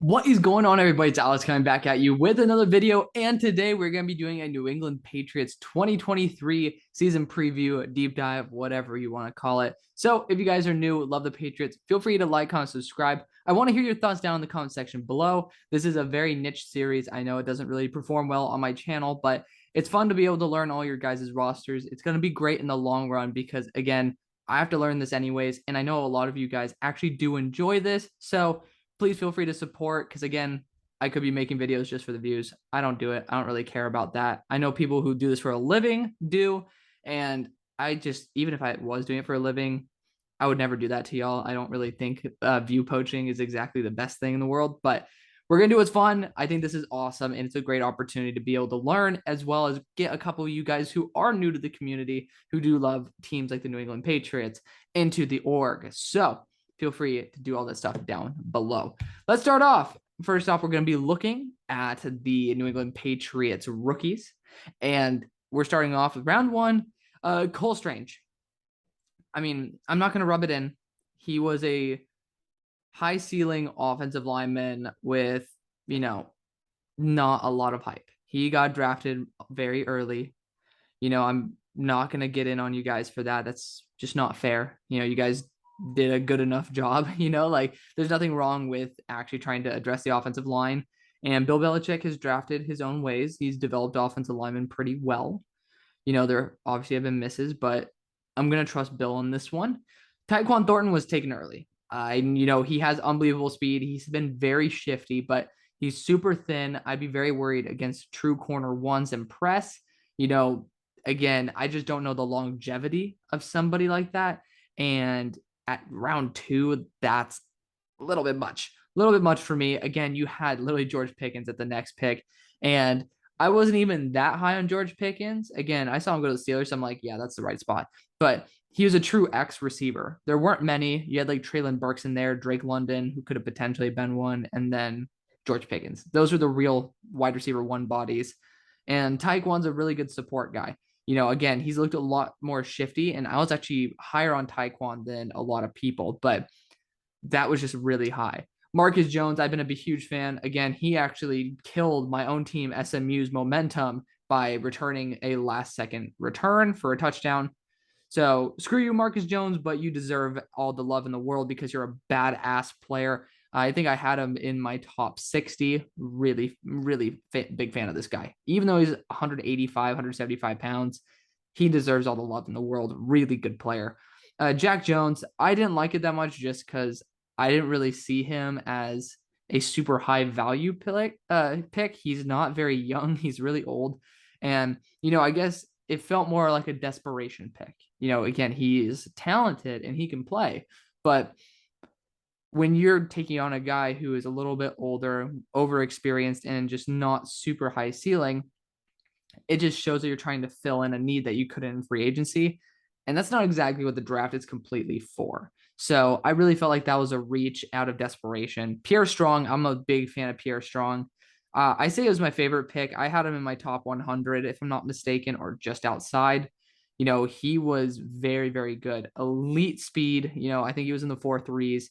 What is going on, everybody? It's Alex coming back at you with another video. And today we're going to be doing a New England Patriots 2023 season preview, deep dive, whatever you want to call it. So if you guys are new, love the Patriots, feel free to like, comment, subscribe. I want to hear your thoughts down in the comment section below. This is a very niche series. I know it doesn't really perform well on my channel, but it's fun to be able to learn all your guys' rosters. It's going to be great in the long run because, again, I have to learn this anyways. And I know a lot of you guys actually do enjoy this. So please feel free to support because, again, I could be making videos just for the views. I don't do it. I don't really care about that. I know people who do this for a living do. And I just, even if I was doing it for a living, I would never do that to y'all. I don't really think view poaching is exactly the best thing in the world, but we're going to do what's fun. I think this is awesome. And it's a great opportunity to be able to learn as well as get a couple of you guys who are new to the community, who do love teams like the New England Patriots into the org. So feel free to do all that stuff down below. Let's start off. First off, we're going to be looking at the New England Patriots rookies. And we're starting off with round one, Cole Strange. I mean, I'm not going to rub it in. He was a high ceiling offensive lineman with, not a lot of hype. He got drafted very early. I'm not going to get in on you guys for that. That's just not fair. You guys did a good enough job, there's nothing wrong with actually trying to address the offensive line. And Bill Belichick has drafted his own ways. He's developed offensive linemen pretty well. There obviously have been misses, but I'm going to trust Bill on this one. Tyquan Thornton was taken early. He has unbelievable speed. He's been very shifty, but he's super thin. I'd be very worried against true corner ones and press. Again, I just don't know the longevity of somebody like that. And at round two, that's a little bit much. A little bit much for me. Again, you had literally George Pickens at the next pick. And I wasn't even that high on George Pickens. Again, I saw him go to the Steelers. So I'm like, yeah, that's the right spot. But he was a true X receiver. There weren't many. You had like Treylon Burks in there, Drake London, who could have potentially been one, and then George Pickens. Those are the real wide receiver one bodies. And Tyquan's a really good support guy. Again, he's looked a lot more shifty, and I was actually higher on Tyquan than a lot of people, but that was just really high. Marcus Jones, I've been a huge fan. Again, he actually killed my own team, SMU's momentum, by returning a last-second return for a touchdown. So screw you, Marcus Jones, but you deserve all the love in the world because you're a badass player. I think I had him in my top 60. Really, really big fan of this guy. Even though he's 185, 175 pounds, he deserves all the love in the world. Really good player. Jack Jones, I didn't like it that much just because I didn't really see him as a super high value pick. He's not very young. He's really old. And, I guess it felt more like a desperation pick. Again, he is talented and he can play. But when you're taking on a guy who is a little bit older, overexperienced, and just not super high ceiling, it just shows that you're trying to fill in a need that you couldn't in free agency. And that's not exactly what the draft is completely for. So I really felt like that was a reach out of desperation. Pierre Strong, I'm a big fan of Pierre Strong. I say it was my favorite pick. I had him in my top 100, if I'm not mistaken, or just outside. He was very, very good. Elite speed. I think he was in the 4.3s.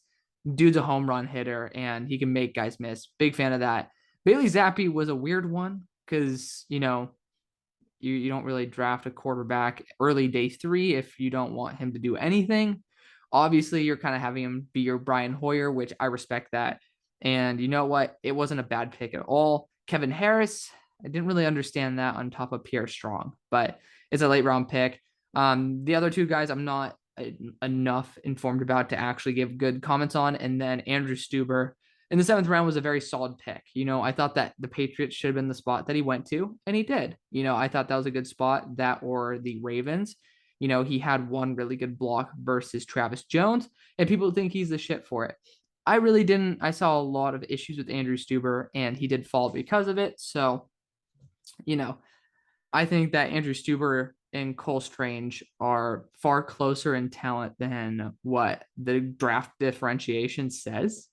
Dude's a home run hitter, and he can make guys miss. Big fan of that. Bailey Zappi was a weird one because, you don't really draft a quarterback early day 3 if you don't want him to do anything. Obviously, you're kind of having him be your Brian Hoyer, which I respect that. And you know what? It wasn't a bad pick at all. Kevin Harris, I didn't really understand that on top of Pierre Strong, but it's a late round pick. The other two guys I'm not enough informed about to actually give good comments on. And then Andrew Stueber in the 7th round was a very solid pick. I thought that the Patriots should have been the spot that he went to, and he did. I thought that was a good spot, that or the Ravens. He had one really good block versus Travis Jones, and people think he's the shit for it. I really didn't. I saw a lot of issues with Andrew Stueber, and he did fall because of it. So, I think that Andrew Stueber and Cole Strange are far closer in talent than what the draft differentiation says.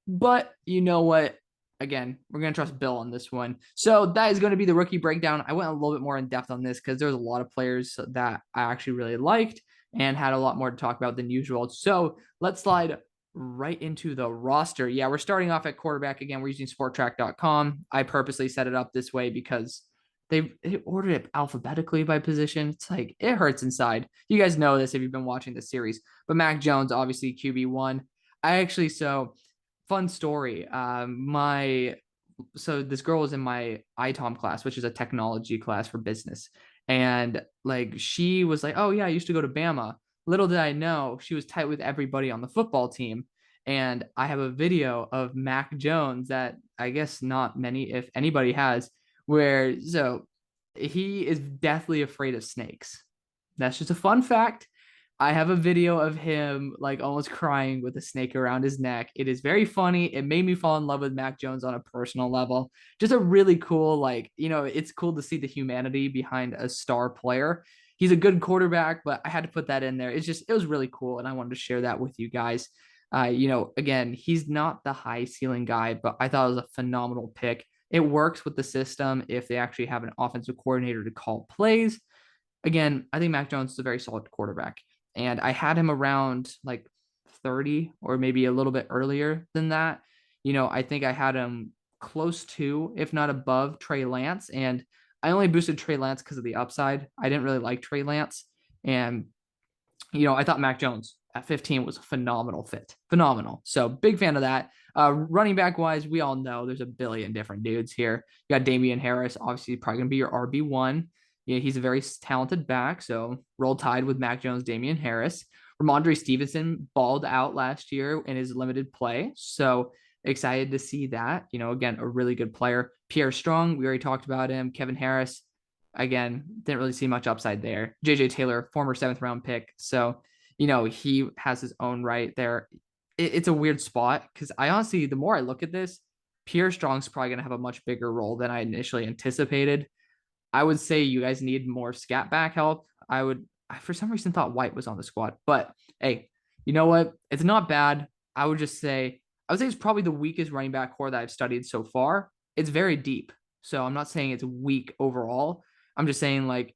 But you know what? Again, we're going to trust Bill on this one. So that is going to be the rookie breakdown. I went a little bit more in depth on this because there's a lot of players that I actually really liked and had a lot more to talk about than usual. So let's slide right into the roster. Yeah, we're starting off at quarterback again. We're using sporttrack.com. I purposely set it up this way because they ordered it alphabetically by position. It's like, it hurts inside. You guys know this if you've been watching this series. But Mac Jones, obviously QB1. So fun story. So this girl was in my ITOM class, which is a technology class for business. And like, she was like, oh yeah, I used to go to Bama. Little did I know she was tight with everybody on the football team. And I have a video of Mac Jones that I guess not many, if anybody has, where he is deathly afraid of snakes. That's just a fun fact. I have a video of him like almost crying with a snake around his neck. It is very funny. It made me fall in love with Mac Jones on a personal level. Just a really cool, it's cool to see the humanity behind a star player. He's a good quarterback, but I had to put that in there. It was really cool. And I wanted to share that with you guys. Again, he's not the high ceiling guy, but I thought it was a phenomenal pick. It works with the system if they actually have an offensive coordinator to call plays. Again, I think Mac Jones is a very solid quarterback. And I had him around like 30 or maybe a little bit earlier than that. I think I had him close to, if not above, Trey Lance. And I only boosted Trey Lance because of the upside. I didn't really like Trey Lance. And, I thought Mac Jones at 15 was a phenomenal fit. Phenomenal. So big fan of that. Running back wise, we all know there's a billion different dudes here. You got Damian Harris, obviously probably going to be your RB1. Yeah, he's a very talented back. So roll tide with Mac Jones, Damian Harris. Ramondre Stevenson balled out last year in his limited play. So excited to see that. Again, a really good player. Pierre Strong, we already talked about him. Kevin Harris, again, didn't really see much upside there. JJ Taylor, former 7th round pick. So, he has his own right there. It's a weird spot because I honestly, the more I look at this, Pierre Strong's probably going to have a much bigger role than I initially anticipated. I would say you guys need more scat back help. I for some reason thought White was on the squad, but hey, you know what? It's not bad. I would say it's probably the weakest running back core that I've studied so far. It's very deep. So I'm not saying it's weak overall. I'm just saying like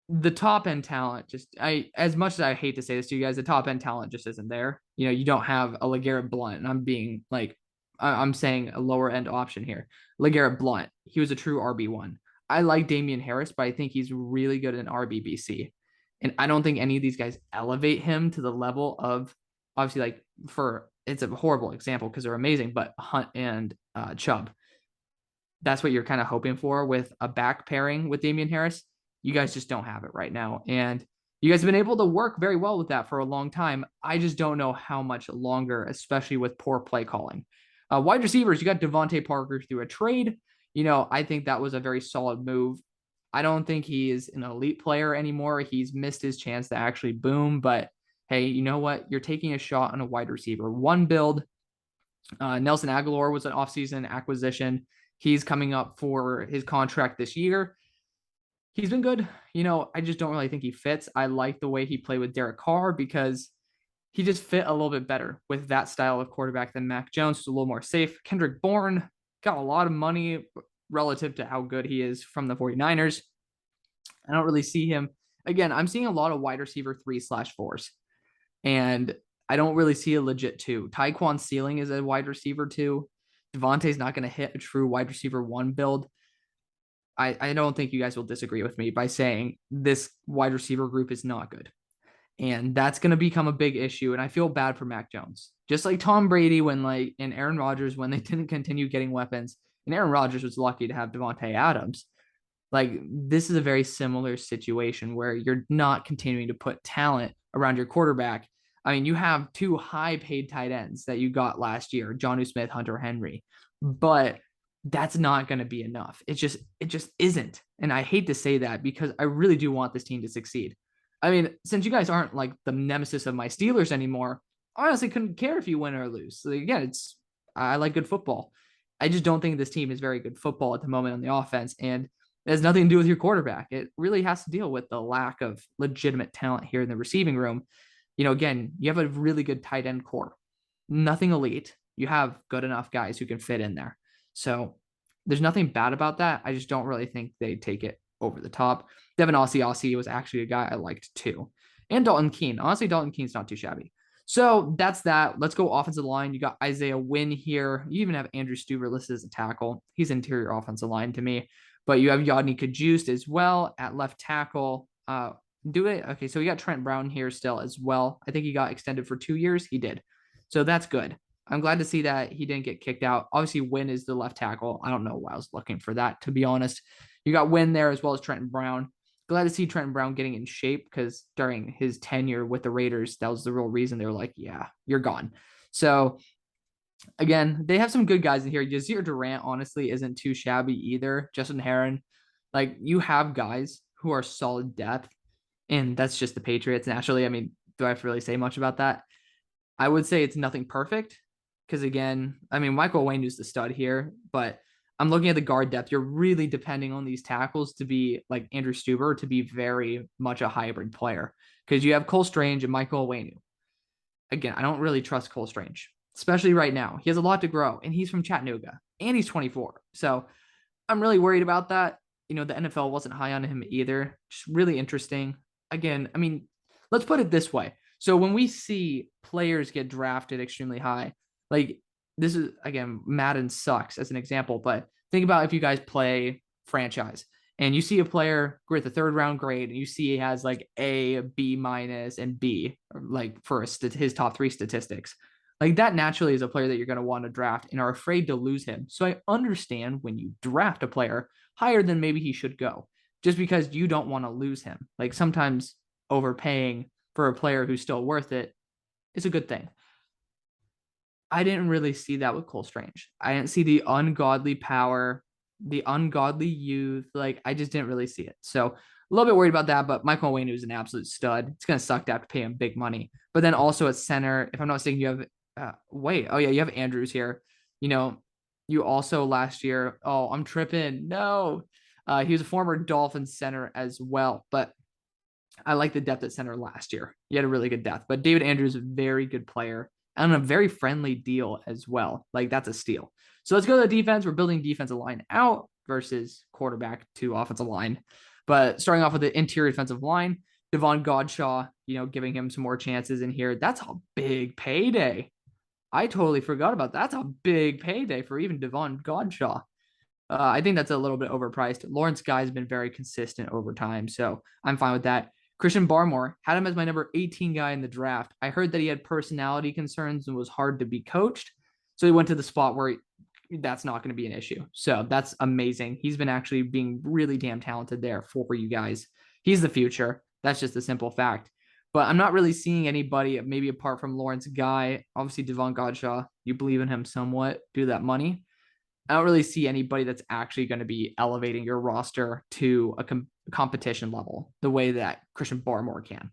the top end talent as much as I hate to say this to you guys, the top end talent just isn't there. You don't have a LeGarrette Blount, and I'm saying a lower end option here. LeGarrette Blount, he was a true RB1. I like Damian Harris, but I think he's really good in RBBC. And I don't think any of these guys elevate him to the level of, obviously, it's a horrible example because they're amazing, but Hunt and Chubb. That's what you're kind of hoping for with a back pairing with Damian Harris. You guys just don't have it right now. And you guys have been able to work very well with that for a long time. I just don't know how much longer, especially with poor play calling. Wide receivers, you got Devontae Parker through a trade. I think that was a very solid move. I don't think he is an elite player anymore. He's missed his chance to actually boom. But hey, you know what? You're taking a shot on a wide receiver. One build. Nelson Aguilar was an offseason acquisition. He's coming up for his contract this year. He's been good. I just don't really think he fits. I like the way he played with Derek Carr because he just fit a little bit better with that style of quarterback than Mac Jones, who's a little more safe. Kendrick Bourne got a lot of money relative to how good he is from the 49ers. I don't really see him. Again, I'm seeing a lot of wide receiver 3/4s, and I don't really see a legit 2. Tyquan ceiling is a wide receiver 2. Devontae's not going to hit a true wide receiver 1 build. I don't think you guys will disagree with me by saying this wide receiver group is not good. And that's going to become a big issue. And I feel bad for Mac Jones. Just like Tom Brady and Aaron Rodgers when they didn't continue getting weapons. And Aaron Rodgers was lucky to have Devontae Adams. This is a very similar situation where you're not continuing to put talent around your quarterback. I mean, you have 2 high-paid tight ends that you got last year, Jonnu Smith, Hunter Henry. But that's not going to be enough. It just isn't. And I hate to say that because I really do want this team to succeed. I mean, since you guys aren't like the nemesis of my Steelers anymore, I honestly couldn't care if you win or lose. So again, I like good football. I just don't think this team is very good football at the moment on the offense. And it has nothing to do with your quarterback. It really has to deal with the lack of legitimate talent here in the receiving room. Again, you have a really good tight end core. Nothing elite. You have good enough guys who can fit in there. So there's nothing bad about that. I just don't really think they take it over the top. Devin Aussie was actually a guy I liked too. And Dalton Keene. Honestly, Dalton Keene's not too shabby. So that's that. Let's go offensive line. You got Isaiah Wynn here. You even have Andrew Stuber listed as a tackle. He's interior offensive line to me. But you have Yodny Kajust as well at left tackle. Okay, so we got Trent Brown here still as well. I think he got extended for 2 years. He did. So that's good. I'm glad to see that he didn't get kicked out. Obviously, Wynn is the left tackle. I don't know why I was looking for that, to be honest. You got Wynn there as well as Trenton Brown. Glad to see Trenton Brown getting in shape because during his tenure with the Raiders, that was the real reason they were like, yeah, you're gone. So again, they have some good guys in here. Yazir Durant, honestly, isn't too shabby either. Justin Herron, like you have guys who are solid depth, and that's just the Patriots. Naturally, I mean, do I have to really say much about that? I would say it's nothing perfect because again, I mean, Michael Wayne is the stud here, but I'm looking at the guard depth. You're really depending on these tackles to be like Andrew Stuber to be very much a hybrid player because you have Cole Strange and Michael Wayne. Again, I don't really trust Cole Strange, especially right now. He has a lot to grow, and he's from Chattanooga, and he's 24. So I'm really worried about that. You know, the NFL wasn't high on him either. Just really interesting. Again, I mean, let's put it this way. So when we see players get drafted extremely high, like this is, again, Madden sucks as an example, but think about if you guys play franchise and you see a player with the third round grade and you see he has like A, B minus, and B, like for his top 3 statistics. Like that naturally is a player that you're going to want to draft and are afraid to lose him. So I understand when you draft a player higher than maybe he should go, just because you don't want to lose him. Like sometimes overpaying for a player who's still worth it is a good thing. I didn't really see that with Cole Strange. I didn't see the ungodly power, the ungodly youth. Like I just didn't really see it. So a little bit worried about that, but Michael Wayne is an absolute stud. It's going to suck to have to pay him big money. But then also at center, if I'm not mistaken, you have you have Andrews here. You know, you also last year, I'm tripping. No. He was a former Dolphins center as well, but I like the depth at center last year. He had a really good depth, but David Andrews is a very good player and a very friendly deal as well. Like that's a steal. So let's go to the defense. We're building defensive line out versus quarterback to offensive line. But starting off with the interior defensive line, Devon Godshaw, giving him some more chances in here. That's a big payday. I totally forgot about that. That's a big payday for even Devon Godshaw. I think that's a little bit overpriced. Lawrence Guy has been very consistent over time, so I'm fine with that. Christian Barmore had him as my number 18 guy in the draft. I heard that he had personality concerns and was hard to be coached, so he went to the spot where that's not going to be an issue. So that's amazing. He's been actually being really damn talented there for you guys. He's the future. That's just a simple fact. But I'm not really seeing anybody, maybe apart from Lawrence Guy, obviously Devon Godshaw, you believe in him somewhat, do that money. I don't really see anybody that's actually going to be elevating your roster to a competition level the way that Christian Barmore can.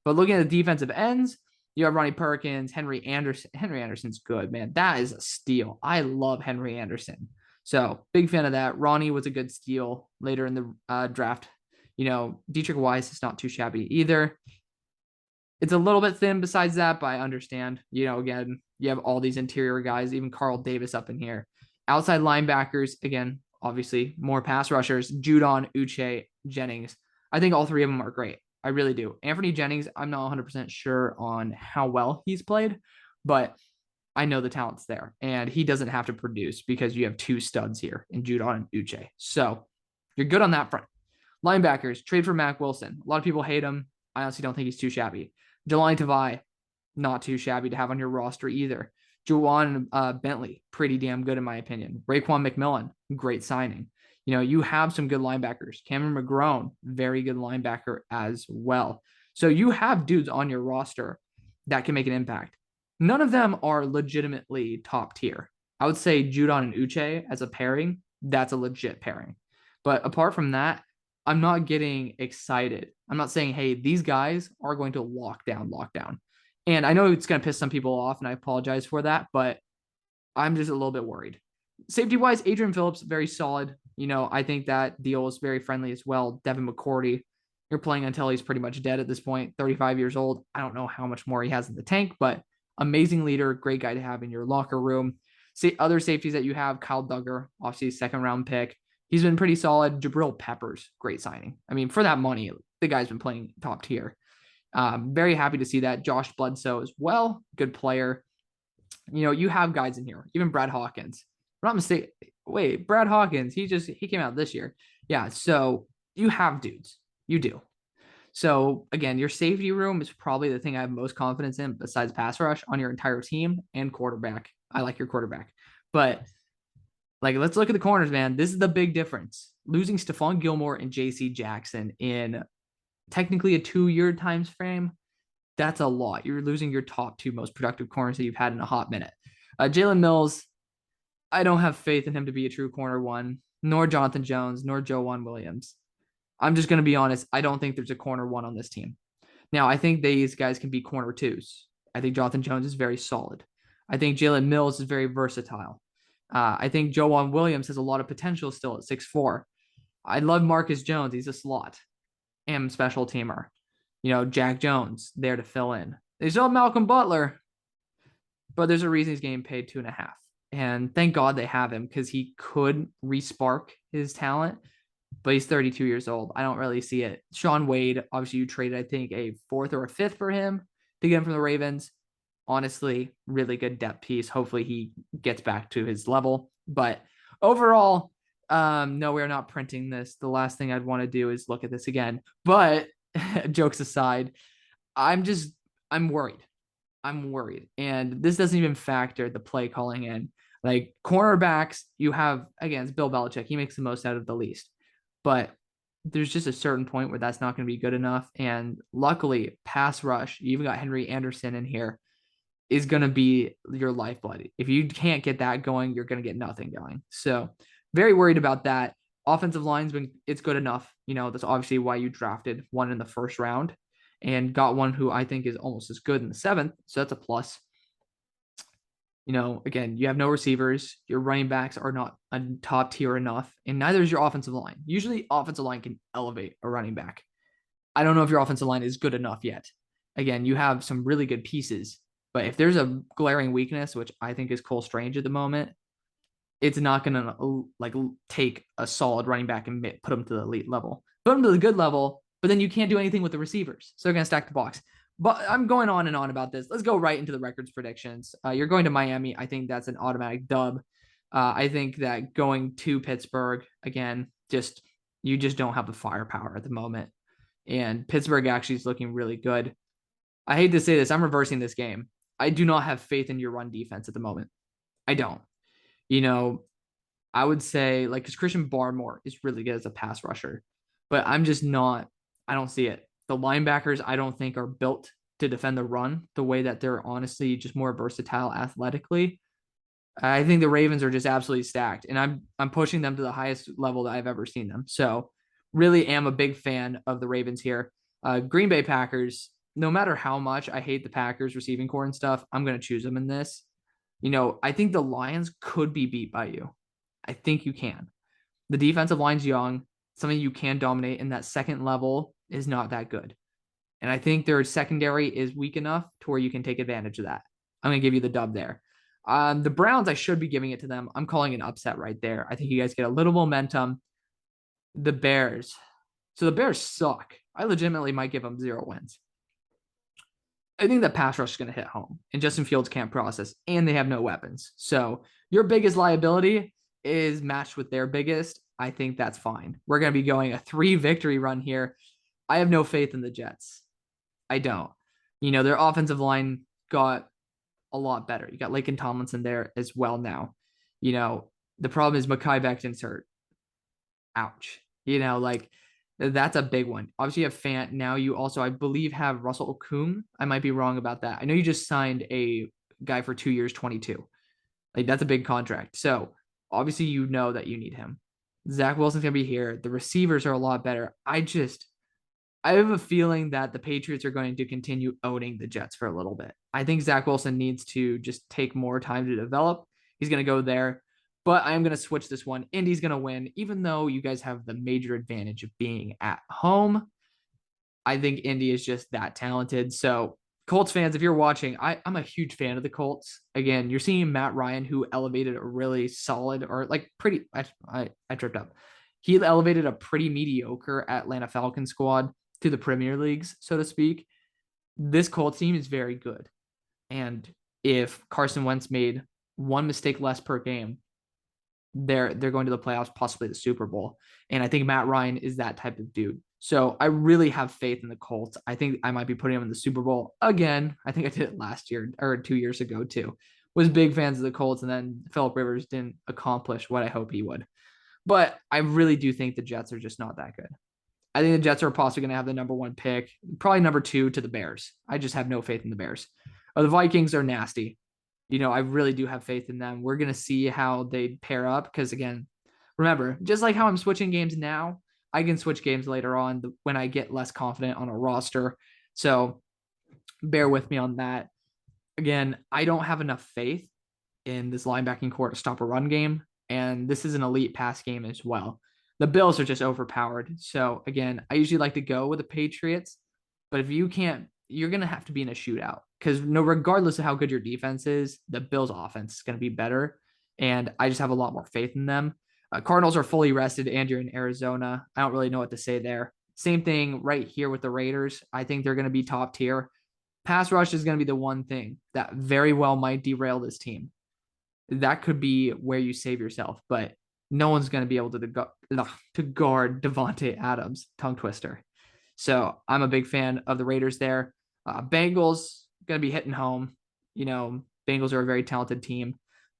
But looking at the defensive ends, you have Ronnie Perkins, Henry Anderson. Henry Anderson's good, man. That is a steal. I love Henry Anderson. So big fan of that. Ronnie was a good steal later in the draft. Dietrich Weiss is not too shabby either. It's a little bit thin besides that, but I understand. Again, you have all these interior guys, even Carl Davis up in here. Outside linebackers, again, obviously more pass rushers, Judon, Uche, Jennings. I think all 3 of them are great. I really do. Anthony Jennings, I'm not 100% sure on how well he's played, but I know the talent's there, and he doesn't have to produce because you have 2 studs here in Judon and Uche. So you're good on that front. Linebackers, trade for Mac Wilson. A lot of people hate him. I honestly don't think he's too shabby. Jelani Tavai, not too shabby to have on your roster either. Juwan Bentley, pretty damn good in my opinion. Raekwon McMillan, great signing. You have some good linebackers. Cameron McGrone, very good linebacker as well. So you have dudes on your roster that can make an impact. None of them are legitimately top tier. I would say Judon and Uche as a pairing, that's a legit pairing. But apart from that, I'm not getting excited. I'm not saying, hey, these guys are going to lock down. And I know it's going to piss some people off, and I apologize for that, but I'm just a little bit worried. Safety-wise, Adrian Phillips, very solid. I think that deal is very friendly as well. Devin McCourty, you're playing until he's pretty much dead at this point, 35 years old. I don't know how much more he has in the tank, but amazing leader, great guy to have in your locker room. See other safeties that you have, Kyle Duggar, obviously second-round pick. He's been pretty solid. Jabril Peppers, great signing. I mean, for that money, the guy's been playing top tier. Very happy to see that. Josh Bledsoe as well, good player. You have guys in here, even Brad Hawkins. If I'm not mistaken. Wait, Brad Hawkins, he came out this year. Yeah, so you have dudes. You do. So again, your safety room is probably the thing I have most confidence in besides pass rush on your entire team and quarterback. I like your quarterback. But let's look at the corners, man. This is the big difference. Losing Stephon Gilmore and JC Jackson in technically a 2-year time frame, that's a lot. You're losing your top 2 most productive corners that you've had in a hot minute. Jalen Mills, I don't have faith in him to be a true corner one, nor Jonathan Jones, nor Joejuan Williams. I'm just going to be honest. I don't think there's a corner one on this team. Now, I think these guys can be corner 2s. I think Jonathan Jones is very solid. I think Jalen Mills is very versatile. I think Joejuan Williams has a lot of potential still at 6'4". I love Marcus Jones. He's a slot and special teamer. Jack Jones there to fill in. They still have Malcolm Butler, but there's a reason he's getting paid 2.5. And thank God they have him because he could re-spark his talent, but he's 32 years old. I don't really see it. Shaun Wade, obviously you traded, I think, a 4th or a 5th for him to get him from the Ravens. Honestly, really good depth piece. Hopefully he gets back to his level. But overall, no, we're not printing this. The last thing I'd want to do is look at this again. But jokes aside, I'm worried. I'm worried. And this doesn't even factor the play calling in. Like cornerbacks, you have, again, it's Bill Belichick. He makes the most out of the least. But there's just a certain point where that's not going to be good enough. And luckily, pass rush, you even got Henry Anderson in here, is going to be your lifeblood. If you can't get that going, you're going to get nothing going. So very worried about that. Offensive linesman, it's good enough. That's obviously why you drafted one in the 1st round and got one who I think is almost as good in the 7th. So that's a plus. Again, you have no receivers. Your running backs are not a top tier enough, and neither is your offensive line. Usually, offensive line can elevate a running back. I don't know if your offensive line is good enough yet. Again, you have some really good pieces, but if there's a glaring weakness, which I think is Cole Strange at the moment, it's not going to take a solid running back and put him to the elite level. Put him to the good level, but then you can't do anything with the receivers. So they're going to stack the box. But I'm going on and on about this. Let's go right into the records predictions. You're going to Miami. I think that's an automatic dub. I think that going to Pittsburgh, again, you just don't have the firepower at the moment. And Pittsburgh actually is looking really good. I hate to say this. I'm reversing this game. I do not have faith in your run defense at the moment. I don't. I would say, because Christian Barmore is really good as a pass rusher. But I'm just not. I don't see it. The linebackers, I don't think, are built to defend the run the way that they're honestly just more versatile athletically. I think the Ravens are just absolutely stacked, and I'm pushing them to the highest level that I've ever seen them. So really am a big fan of the Ravens here. Green Bay Packers, no matter how much I hate the Packers receiving core and stuff, I'm going to choose them in this. I think the Lions could be beat by you. I think you can. The defensive line's young. Something you can dominate, and that second level is not that good. And I think their secondary is weak enough to where you can take advantage of that. I'm going to give you the dub there. The Browns, I should be giving it to them. I'm calling an upset right there. I think you guys get a little momentum. The Bears. So the Bears suck. I legitimately might give them 0 wins. I think the pass rush is going to hit home, and Justin Fields can't process, and they have no weapons. So your biggest liability is matched with their biggest. I think that's fine. We're going to be going a 3-victory run here. I have no faith in the Jets. I don't. Their offensive line got a lot better. You got Laken Tomlinson there as well now. The problem is Mekhi Becton's hurt. Ouch. That's a big one. Obviously, you have Fant. Now you also, I believe, have Russell Okung. I might be wrong about that. I know you just signed a guy for 2 years, 22. That's a big contract. So obviously, that you need him. Zach Wilson's going to be here. The receivers are a lot better. I have a feeling that the Patriots are going to continue owning the Jets for a little bit. I think Zach Wilson needs to just take more time to develop. He's going to go there. But I'm going to switch this one. Indy's going to win, even though you guys have the major advantage of being at home. I think Indy is just that talented. So Colts fans, if you're watching, I'm a huge fan of the Colts. Again, you're seeing Matt Ryan, who elevated a really solid I tripped up. He elevated a pretty mediocre Atlanta Falcons squad to the Premier Leagues, so to speak. this Colts team is very good. And if Carson Wentz made one mistake less per game, they're going to the playoffs, possibly the Super Bowl. And I think Matt Ryan is that type of dude. So I really have faith in the Colts. I think I might be putting them in the Super Bowl again. I think I did it last year or 2 years ago too. Was big fans of the Colts, and then Philip Rivers didn't accomplish what I hope he would. But I really do think the Jets are just not that good. I think the Jets are possibly going to have the number one pick, probably number two to the Bears. I just have no faith in the Bears. The Vikings are nasty. I really do have faith in them. We're going to see how they pair up because, again, remember, just like how I'm switching games now, I can switch games later on when I get less confident on a roster. So bear with me on that. Again, I don't have enough faith in this linebacking core to stop a run game, and this is an elite pass game as well. The Bills are just overpowered. So, again, I usually like to go with the Patriots, but if you can't, you're going to have to be in a shootout because regardless of how good your defense is, the Bills offense is going to be better. And I just have a lot more faith in them. Cardinals are fully rested and you're in Arizona. I don't really know what to say there. Same thing right here with the Raiders. I think they're going to be top tier. Pass rush is going to be the one thing that very well might derail this team. That could be where you save yourself, but no one's going to be able to guard Devontae Adams, tongue twister. So I'm a big fan of the Raiders there. Bengals going to be hitting home. Bengals are a very talented team.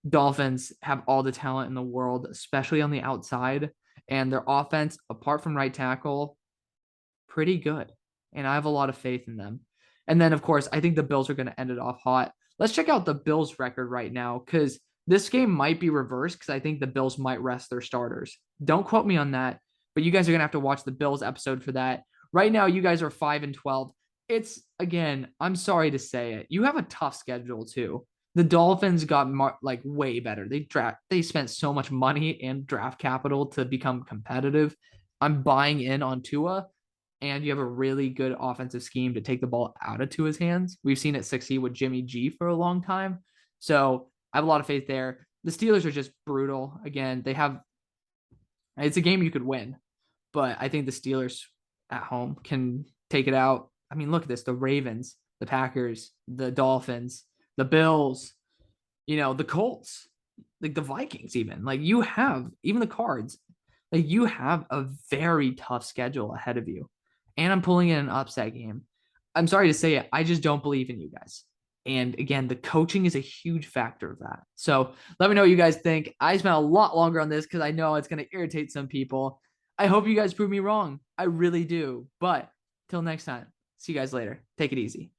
Dolphins have all the talent in the world, especially on the outside. And their offense, apart from right tackle, pretty good. And I have a lot of faith in them. And then, of course, I think the Bills are going to end it off hot. Let's check out the Bills record right now because this game might be reversed because I think the Bills might rest their starters. Don't quote me on that, but you guys are going to have to watch the Bills episode for that. Right now, you guys are 5-12. It's, again, I'm sorry to say it. You have a tough schedule too. The Dolphins got way better. They spent so much money and draft capital to become competitive. I'm buying in on Tua, and you have a really good offensive scheme to take the ball out of Tua's hands. We've seen it succeed with Jimmy G for a long time. So I have a lot of faith there. The Steelers are just brutal. Again, it's a game you could win, but I think the Steelers at home can take it out. I mean, look at this. The Ravens, the Packers, the Dolphins, the Bills, the Colts, like the Vikings even. You have, even the Cards, you have a very tough schedule ahead of you. And I'm pulling in an upset game. I'm sorry to say it. I just don't believe in you guys. And again, the coaching is a huge factor of that. So let me know what you guys think. I spent a lot longer on this because I know it's going to irritate some people. I hope you guys prove me wrong. I really do. But till next time, see you guys later. Take it easy.